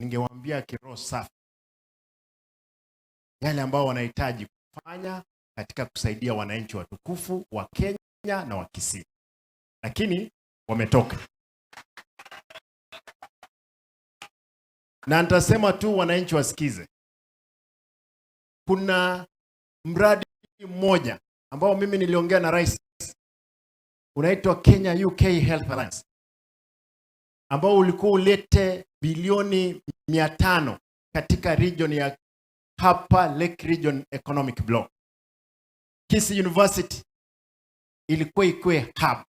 ningewaambia kiroho safi yale ambao wanahitaji kufanya katika kusaidia wananchi watukufu wa Kenya na wakisii, lakini wametoka. Na nitasema tu wananchi wasikize. Kuna mradi mmoja ambao mimi niliongea na rais, unaitwa Kenya UK Health Alliance, ambao ulikuwa ulete bilioni 500 katika region ya hapa Lake Region Economic Block. Kisii University ilikuwa ikwe hub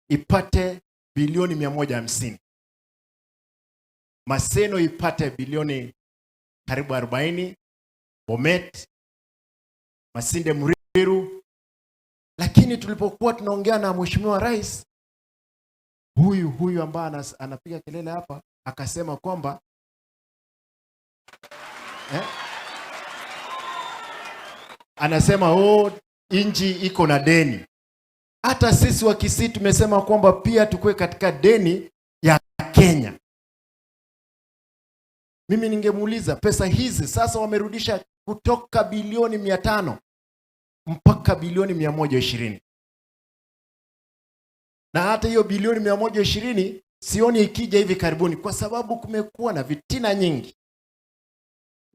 ipate bilioni 150. Maseno ipate bilioni karibu 40, Bomet, Masinde Muriru. Lakini tulipokuwa tunaongea na mheshimiwa rais, huyu ambaye anapiga kelele hapa akasema kwamba anasema inji iko na deni. Hata sisi wa Kisii tumesema kwamba pia tukue katika deni ya Kenya. Mimi ningemuuliza, pesa hizi sasa wamerudisha kutoka bilioni 500 mpaka bilioni 120. Na hata hiyo bilioni 120 sioni ikija hivi karibuni, kwa sababu kumekuwa na vitina nyingi.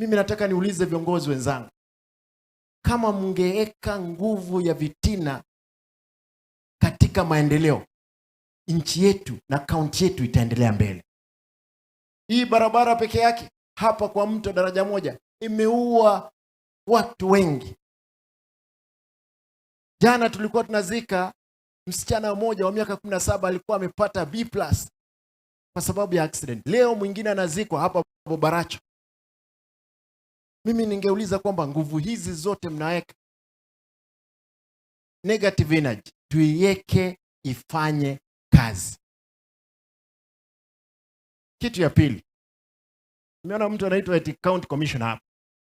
Mimi nataka niulize viongozi wenzangu, kama mngeeka nguvu ya vitina katika maendeleo, nchi yetu na kaunti yetu itaendelea mbele. Hii barabara peke yake hapa kwa mto daraja moja imeua watu wengi. Jana tulikuwa tunazika msichana mmoja wa miaka 17, alikuwa amepata B+ kwa sababu ya accident. Leo mwingine anazikwa hapa Bobaracho. Mimi ningeuliza kwamba nguvu hizi zote mnaweka, negative energy tuiweke ifanye kazi. Kitu ya pili, nimeona mtu anaitwa county commissioner hapa.